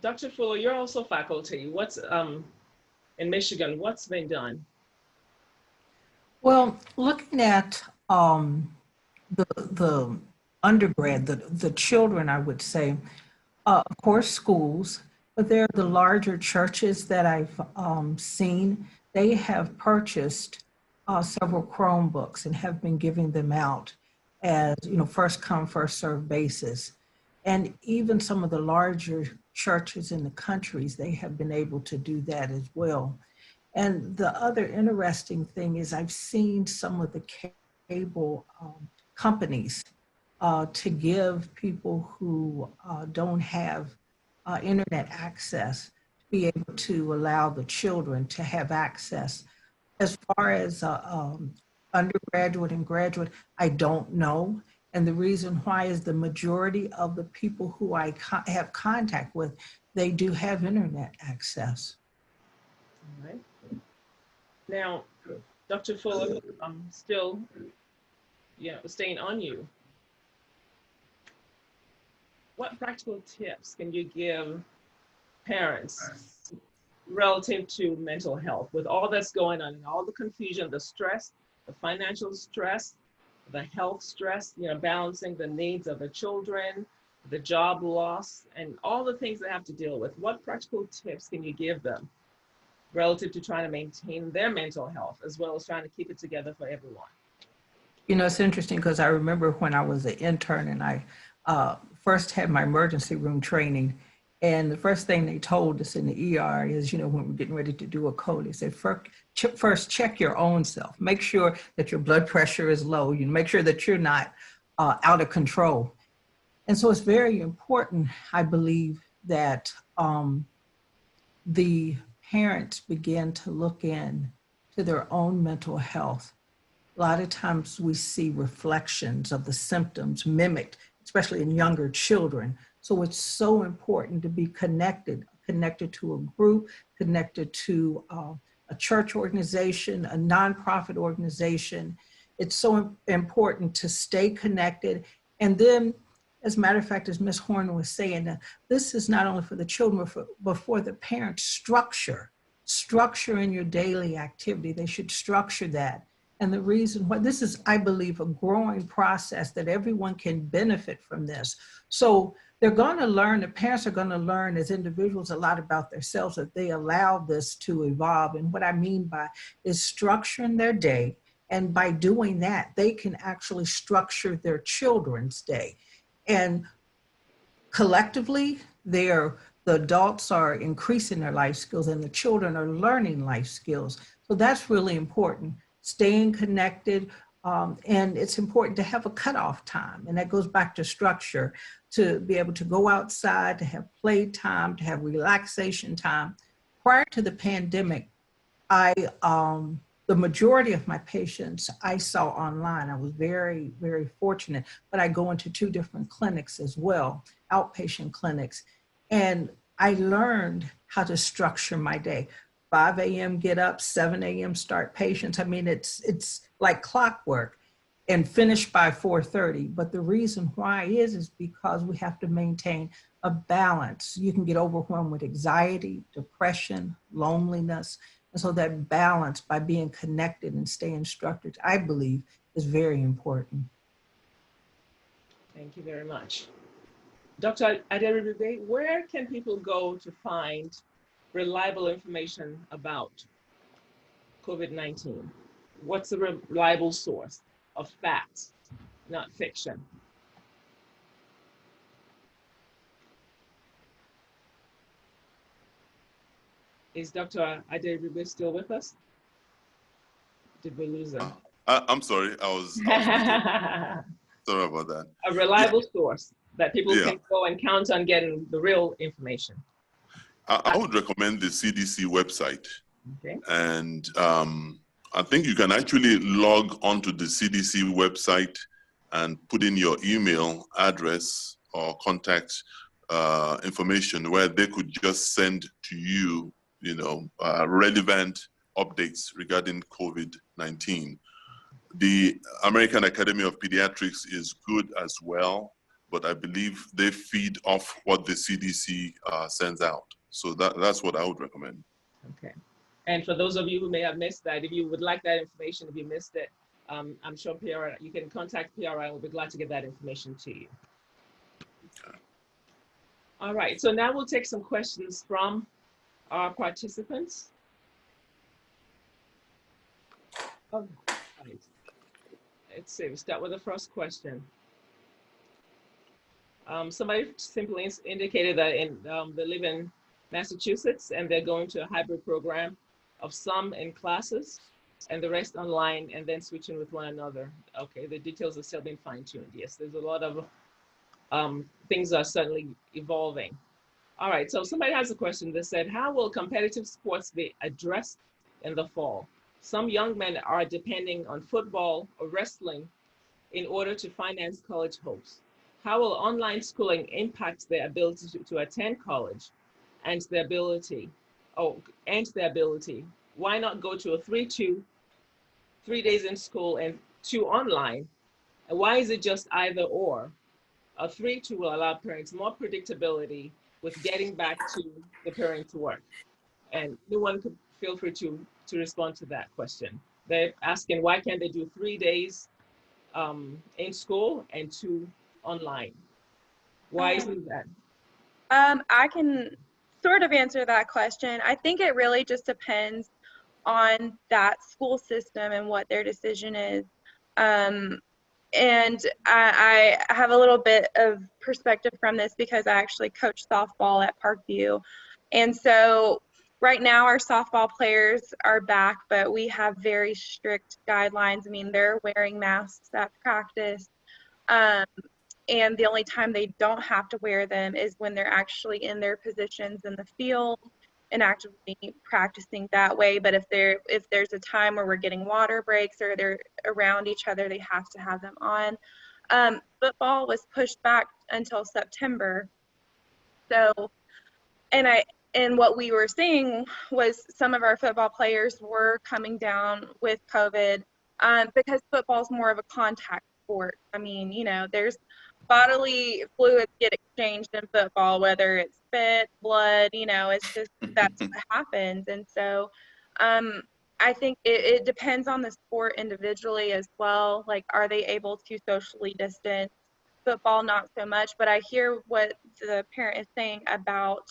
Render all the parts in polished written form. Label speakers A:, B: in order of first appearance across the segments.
A: Dr. Fuller, you're also faculty. What's in Michigan? What's been done?
B: Well, looking at the undergrad, the children, I would say, of course, schools, but there are the larger churches that I've seen. They have purchased several Chromebooks and have been giving them out as, first come, first served basis. And even some of the larger churches in the countries, they have been able to do that as well. And the other interesting thing is I've seen some of the cable companies to give people who don't have internet access to be able to allow the children to have access. As far as undergraduate and graduate, I don't know. And the reason why is the majority of the people who I have contact with, they do have internet access.
A: All right. Now, Dr. Fuller, I'm still, staying on you. What practical tips can you give parents relative to mental health with all that's going on and all the confusion, the stress, the financial stress, the health stress, balancing the needs of the children, the job loss, and all the things they have to deal with? What practical tips can you give them relative to trying to maintain their mental health as well as trying to keep it together for everyone?
B: It's interesting because I remember when I was an intern and I first had my emergency room training, and the first thing they told us in the ER is, when we're getting ready to do a code, they said, first check your own self. Make sure that your blood pressure is low. Make sure that you're not out of control. And so it's very important, I believe, that the parents begin to look in to their own mental health. A lot of times we see reflections of the symptoms mimicked, especially in younger children. So it's so important to be connected to a group, connected to a church organization, a nonprofit organization. It's so important to stay connected. And then, as a matter of fact, as Ms. Horn was saying, this is not only for the children, but for the parents. Structure in your daily activity. They should structure that. And the reason why this is, I believe, a growing process that everyone can benefit from this. So they're going to learn, the parents are going to learn as individuals a lot about themselves if they allow this to evolve. And what I mean by is structuring their day. And by doing that, they can actually structure their children's day. And collectively, the adults are increasing their life skills and the children are learning life skills. So that's really important. Staying connected, and it's important to have a cutoff time. And that goes back to structure, to be able to go outside, to have play time, to have relaxation time. Prior to the pandemic, the majority of my patients I saw online. I was very, very fortunate, but I go into 2 different clinics as well, outpatient clinics. And I learned how to structure my day. 5 a.m. get up, 7 a.m. start patients. I mean, it's like clockwork, and finish by 4:30. But the reason why is because we have to maintain a balance. You can get overwhelmed with anxiety, depression, loneliness. And so that balance by being connected and staying structured, I believe, is very important.
A: Thank you very much. Dr. Aderibigbe, where can people go to find reliable information about COVID-19? What's a reliable source of facts, not fiction? Is Dr. Aderibigbe still with us? Did we lose him?
C: I'm sorry, I was sorry about that.
A: A reliable source that people can go and count on getting the real information.
C: I would recommend the CDC website.
A: Okay.
C: And I think you can actually log onto the CDC website and put in your email address or contact information where they could just send to you, relevant updates regarding COVID-19. The American Academy of Pediatrics is good as well. but I believe they feed off what the CDC sends out. So that's what I would recommend.
A: Okay. And for those of you who may have missed that, if you would like that information, if you missed it, I'm sure PRI, you can contact PRI and we'll be glad to get that information to you.
C: Okay.
A: All right, so now we'll take some questions from our participants. Oh, right. Let's see, we'll start with the first question. Somebody simply indicated that they live in Massachusetts and they're going to a hybrid program of some in classes and the rest online and then switching with one another. Okay, the details are still being fine-tuned. Yes, there's a lot of things are certainly evolving. All right, so somebody has a question that said, how will competitive sports be addressed in the fall? Some young men are depending on football or wrestling in order to finance college hopes. How will online schooling impact their ability to attend college and their ability? Why not go to a 3-2, 3 days in school and 2 online? And why is it just either or? A 3-2 will allow parents more predictability with getting back to the parents' work. And anyone could feel free to respond to that question. They're asking, why can't they do 3 days in school and 2 online? Why isn't that?
D: I can sort of answer that question. I think it really just depends on that school system and what their decision is. And I have a little bit of perspective from this because I actually coach softball at Parkview. And so right now our softball players are back, but we have very strict guidelines. I mean, they're wearing masks at practice. And the only time they don't have to wear them is when they're actually in their positions in the field and actively practicing that way. But if there's a time where we're getting water breaks or they're around each other, they have to have them on. Football was pushed back until September. So, and what we were seeing was some of our football players were coming down with COVID because football is more of a contact sport. I mean, you know, there's bodily fluids get exchanged in football, whether it's spit, blood, you know, it's just that's what happens. And so I think it depends on the sport individually as well. Like, are they able to socially distance? Football, not so much, but I hear what the parent is saying about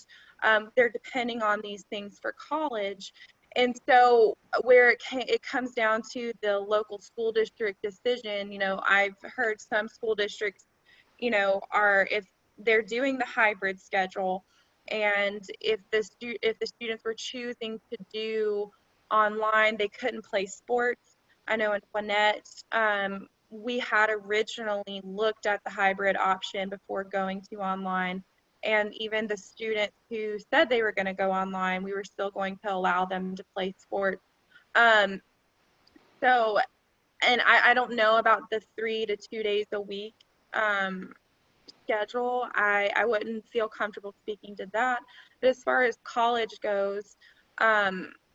D: they're depending on these things for college. And so where it comes down to the local school district decision, you know, I've heard some school districts, you know, if they're doing the hybrid schedule and if the students were choosing to do online, they couldn't play sports. I know in Gwinnett, we had originally looked at the hybrid option before going to online. And even the students who said they were going to go online, we were still going to allow them to play sports. So, and I don't know about the 3 to 2 days a week schedule. I wouldn't feel comfortable speaking to that. But as far as college goes,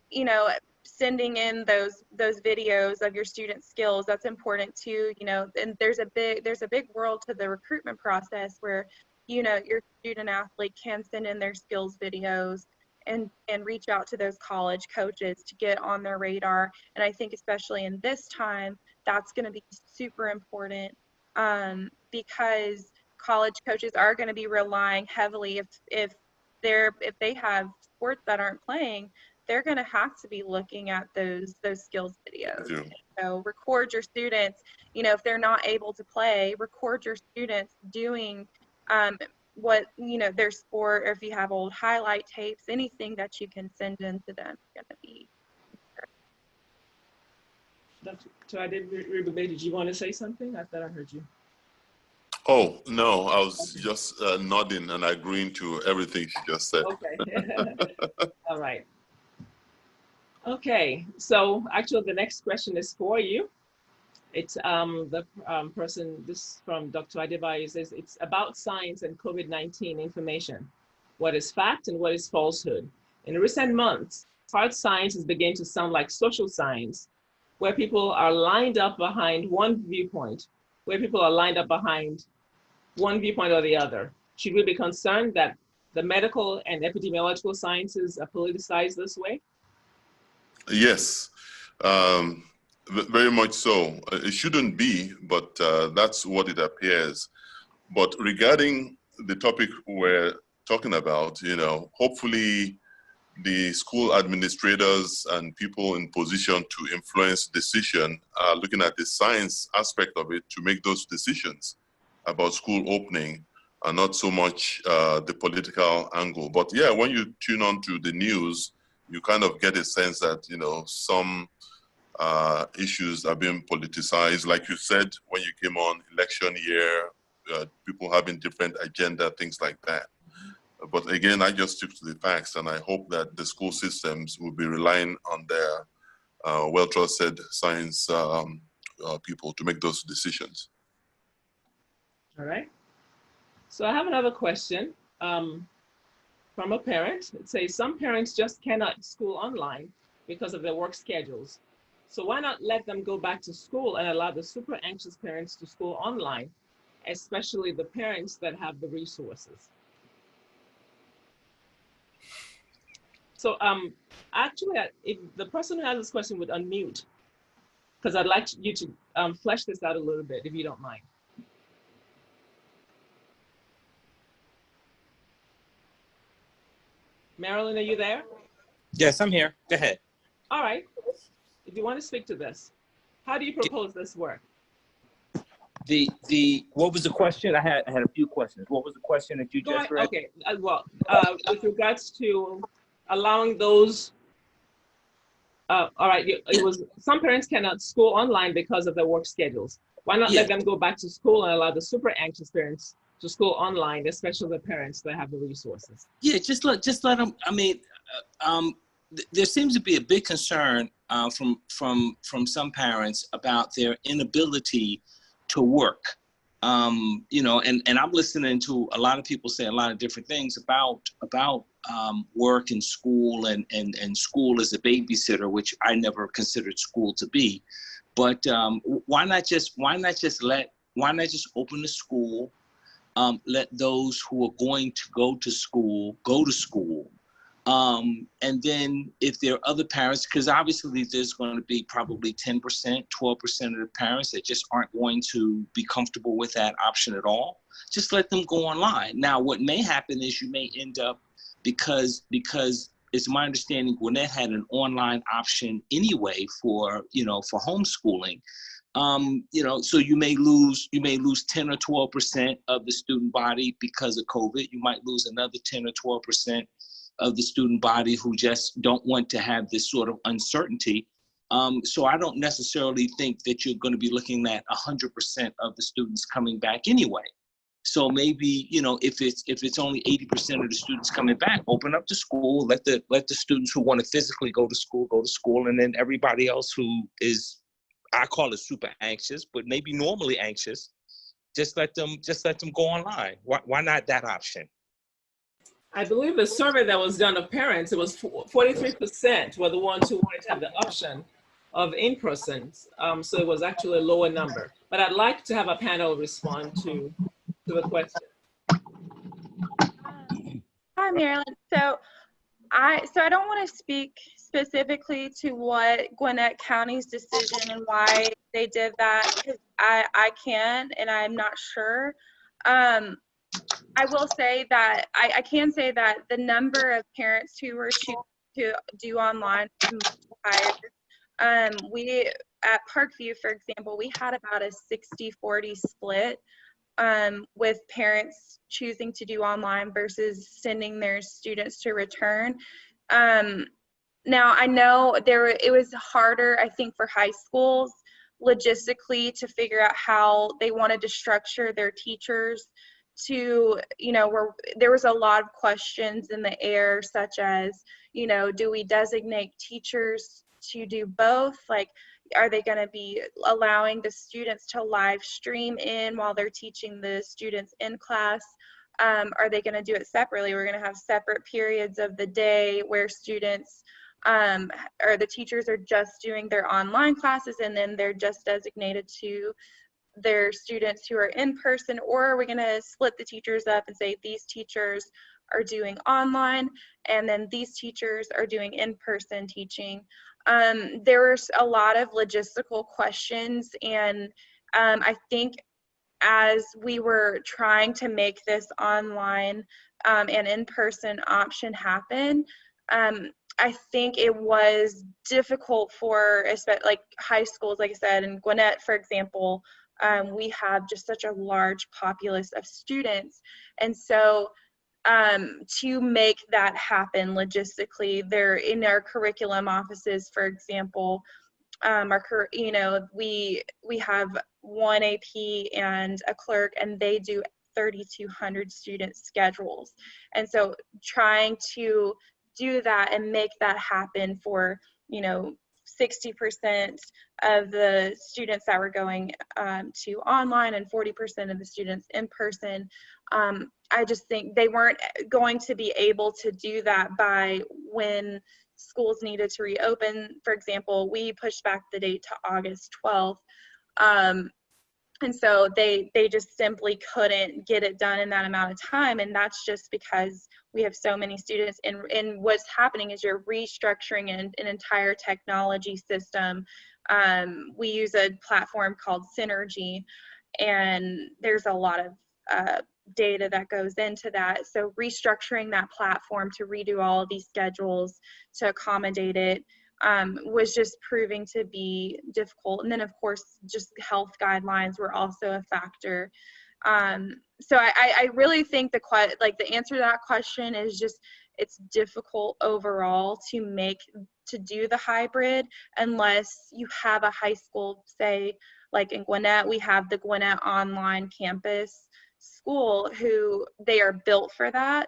D: you know, sending in those videos of your student skills, that's important too. You know, and there's a big world to the recruitment process where, you know, your student athlete can send in their skills videos and reach out to those college coaches to get on their radar. And I think especially in this time, that's going to be super important because college coaches are going to be relying heavily if they have sports that aren't playing, they're going to have to be looking at those skills videos.
C: Yeah.
D: So record your students, you know, if they're not able to play, record your students doing what, you know, their sport, or if you have old highlight tapes, anything that you can send in to them is going to be.
A: Did you want to say something? I thought I heard you.
C: Oh, no, I was just nodding and agreeing to everything she just said.
A: Okay. All right. Okay, so actually the next question is for you. It's the person, this from Dr. Adebayo, says it's about science and COVID-19 information. What is fact and what is falsehood? In recent months, hard science is beginning to sound like social science, where people are lined up behind one viewpoint, where people are lined up behind one viewpoint or the other. Should we be concerned that the medical and epidemiological sciences are politicized this way?
C: Yes, very much so. It shouldn't be, but that's what it appears. But regarding the topic we're talking about, hopefully the school administrators and people in position to influence decision are looking at the science aspect of it to make those decisions about school opening, and not so much the political angle. But yeah, when you tune on to the news, you kind of get a sense that, some issues are being politicized. Like you said, when you came on, election year, people having different agenda, things like that. But again, I just stick to the facts, and I hope that the school systems will be relying on their well-trusted science people to make those decisions.
A: All right. So I have another question from a parent. It says some parents just cannot school online because of their work schedules. So why not let them go back to school and allow the super anxious parents to school online, especially the parents that have the resources? So actually, if the person who has this question would unmute, because I'd like you to flesh this out a little bit, if you don't mind. Marilyn, are you there?
E: Yes, I'm here. Go ahead.
A: All right. If you want to speak to this, how do you propose this work?
E: What was the question? I had a few questions. What was the question that you just read?
A: Okay. With regards to allowing those, all right, it was some parents cannot school online because of their work schedules. Why not let them go back to school and allow the super anxious parents to school online, especially the parents that have the resources?
E: Yeah, just let them. I mean, there seems to be a big concern from some parents about their inability to work. And I'm listening to a lot of people say a lot of different things about work and school and school as a babysitter, which I never considered school to be. But why not just open the school, let those who are going to go to school go to school. And then if there are other parents, because obviously there's going to be probably 10%, 12% of the parents that just aren't going to be comfortable with that option at all, just let them go online. Now, what may happen is you may end up, because it's my understanding Gwinnett had an online option anyway for homeschooling. So you may lose 10 or 12% of the student body because of COVID. You might lose another 10 or 12% of the student body who just don't want to have this sort of uncertainty. So I don't necessarily think that you're going to be looking at 100% of the students coming back anyway. So maybe, if it's only 80% of the students coming back, open up the school, let the students who want to physically go to school, and then everybody else who is, I call it super anxious, but maybe normally anxious, just let them go online. Why not that option?
A: I believe the survey that was done of parents, it was 43% were the ones who wanted to have the option of in-person. So it was actually a lower number. But I'd like to have a panel respond to the question.
D: Hi, Marilyn. So I don't want to speak specifically to what Gwinnett County's decision and why they did that, because I can't and I'm not sure. I will say that I can say that the number of parents who were choosing to do online is much higher. We at Parkview, for example, we had about a 60-40 split with parents choosing to do online versus sending their students to return. Now I know it was harder, I think, for high schools logistically to figure out how they wanted to structure their teachers to, where there was a lot of questions in the air, such as, do we designate teachers to do both? Like, are they going to be allowing the students to live stream in while they're teaching the students in class? Are they going to do it separately? We're going to have separate periods of the day where students or the teachers are just doing their online classes, and then they're just designated to their students who are in person, or are we going to split the teachers up and say these teachers are doing online and then these teachers are doing in-person teaching? There's a lot of logistical questions, and I think as we were trying to make this online and in-person option happen, I think it was difficult for like high schools, like I said, in Gwinnett, for example. We have just such a large populace of students, and so to make that happen logistically, they're in our curriculum offices, for example. We have one AP and a clerk, and they do 3,200 student schedules. And so trying to do that and make that happen for, 60% of the students that were going to online and 40% of the students in person, I just think they weren't going to be able to do that by when schools needed to reopen. For example, we pushed back the date to August 12th. And so they just simply couldn't get it done in that amount of time. And that's just because we have so many students. And what's happening is you're restructuring an entire technology system. We use a platform called Synergy, and there's a lot of data that goes into that. So restructuring that platform to redo all of these schedules to accommodate it was just proving to be difficult. And then of course, just health guidelines were also a factor. So I really think the answer to that question is just, it's difficult overall to do the hybrid unless you have a high school, say like in Gwinnett, we have the Gwinnett Online Campus School, who they are built for that.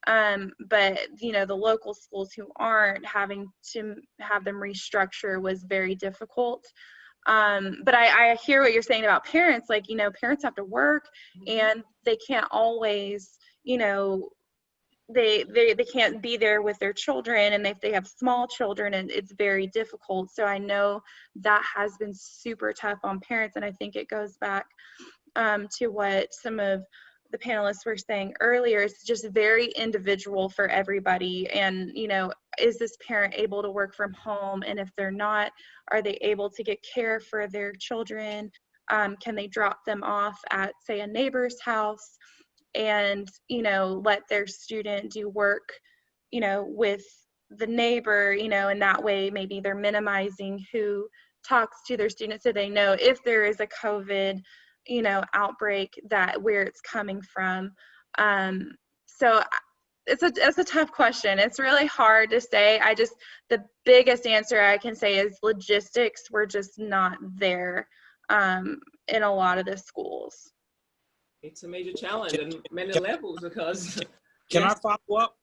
D: But the local schools who aren't, having to have them restructure was very difficult. But I hear what you're saying about parents. Like, parents have to work, and they can't always, they can't be there with their children, and if they have small children, and it's very difficult. So I know that has been super tough on parents, and I think it goes back to what some of the panelists were saying earlier. It's just very individual for everybody. And, is this parent able to work from home? And if they're not, are they able to get care for their children? Can they drop them off at, say, a neighbor's house and, let their student do work, with the neighbor, and that way maybe they're minimizing who talks to their students, so they know if there is a COVID outbreak, that where it's coming from. So it's a tough question. It's really hard to say. The biggest answer I can say is logistics were just not there in a lot of the schools.
A: It's a major challenge in many levels, because
E: can I follow up?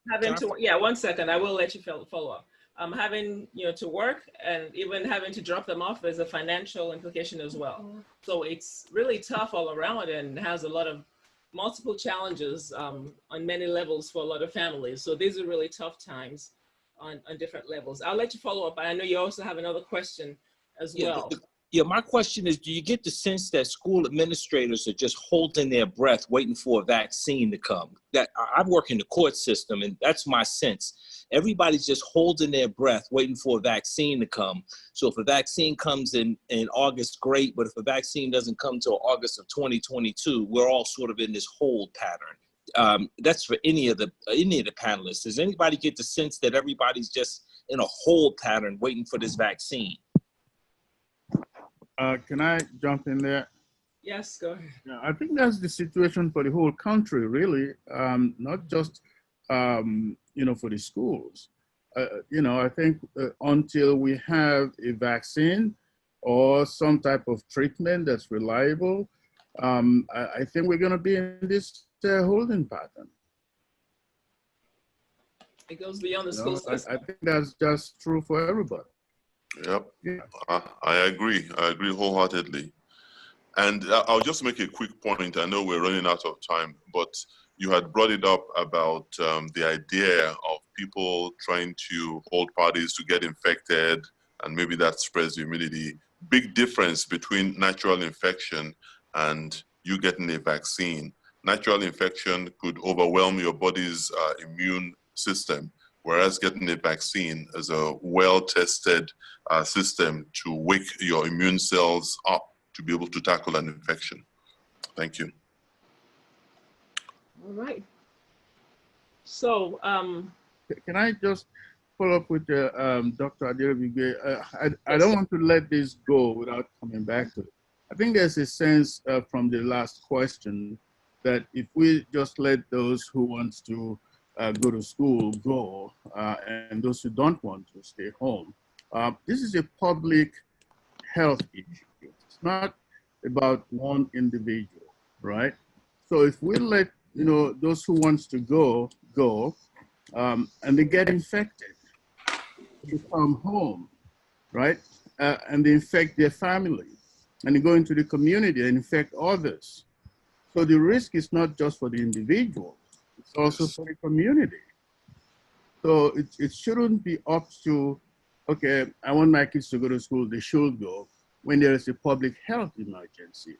A: Yeah, 1 second. I will let you follow up. Having to work and even having to drop them off is a financial implication as well. So it's really tough all around, and has a lot of multiple challenges on many levels for a lot of families. So these are really tough times on different levels. I'll let you follow up. I know you also have another question as well.
E: My question is, do you get the sense that school administrators are just holding their breath, waiting for a vaccine to come? That I work in the court system, and that's my sense. Everybody's just holding their breath, waiting for a vaccine to come. So if a vaccine comes in August, great. But if a vaccine doesn't come till August of 2022, we're all sort of in this hold pattern. That's for any of the panelists. Does anybody get the sense that everybody's just in a hold pattern, waiting for this vaccine?
F: Can I jump in there?
A: Yes, go ahead.
F: Yeah, I think that's the situation for the whole country, really, not just, for the schools. I think until we have a vaccine or some type of treatment that's reliable, I think we're going to be in this holding pattern.
A: It goes beyond the school system.
F: I think that's just true for everybody.
C: Yep,
F: yeah.
C: I agree. I agree wholeheartedly. And I'll just make a quick point. I know we're running out of time, but you had brought it up about the idea of people trying to hold parties to get infected, and maybe that spreads the immunity. Big difference between natural infection and you getting a vaccine. Natural infection could overwhelm your body's immune system, whereas getting a vaccine is a well-tested system to wake your immune cells up to be able to tackle an infection. Thank you.
A: All right. So,
F: Can I just follow up with Dr. Adelebigbe? I don't want to let this go without coming back to it. I think there's a sense from the last question that if we just let those who want to go to school go, and those who don't want to stay home, this is a public health issue. It's not about one individual, right? So if we let those who wants to go, and they get infected, they come home, right? And they infect their family, and they go into the community and infect others. So the risk is not just for the individual, it's also for the community. So it shouldn't be up to, okay, I want my kids to go to school, they should go, when there is a public health emergency.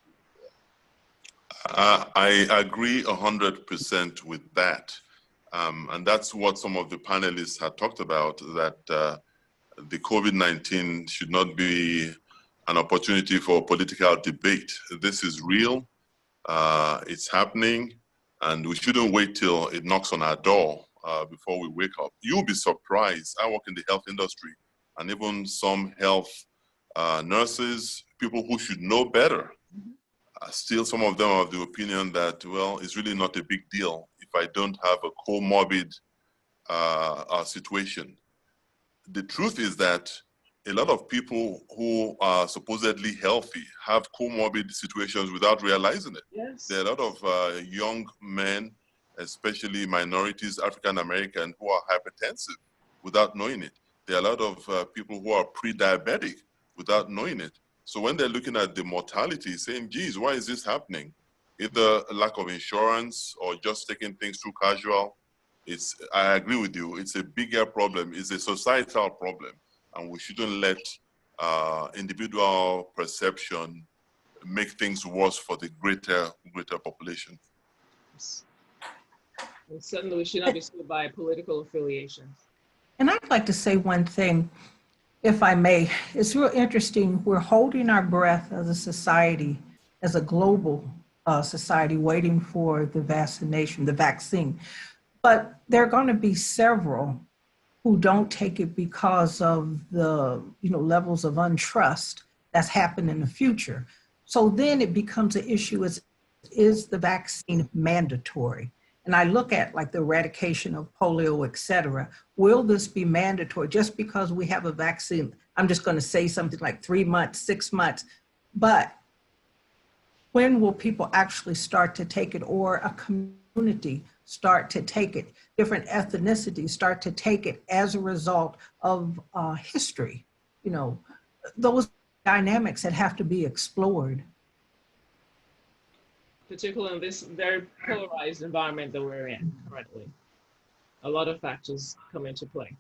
C: I agree 100% with that. And that's what some of the panelists had talked about, that the COVID-19 should not be an opportunity for political debate. This is real, it's happening, and we shouldn't wait till it knocks on our door before we wake up. You'll be surprised. I work in the health industry, and even some health nurses, people who should know better, still some of them are of the opinion that, well, it's really not a big deal if I don't have a comorbid situation. The truth is that a lot of people who are supposedly healthy have comorbid situations without realizing it.
A: yes.
C: There are a lot of young men, especially minorities, African American, who are hypertensive without knowing it. There are a lot of people who are pre-diabetic without knowing it. So when they're looking at the mortality, saying, geez, why is this happening? Either a lack of insurance or just taking things too casual. I agree with you, it's a bigger problem, it's a societal problem, and we shouldn't let individual perception make things worse for the greater population.
A: And certainly we should not be swayed by political affiliations.
B: And I'd like to say one thing, if I may. It's real interesting. We're holding our breath as a society, as a global society, waiting for the vaccination, the vaccine. But there are going to be several who don't take it because of the levels of untrust that's happened in the future. So then it becomes an issue: is the vaccine mandatory? And I look at like the eradication of polio, et cetera. Will this be mandatory just because we have a vaccine? I'm just going to say something like 3 months, 6 months. But when will people actually start to take it, or a community start to take it? Different ethnicities start to take it as a result of history. Those dynamics that have to be explored.
A: Particularly in this very polarized environment that we're in currently. A lot of factors come into play.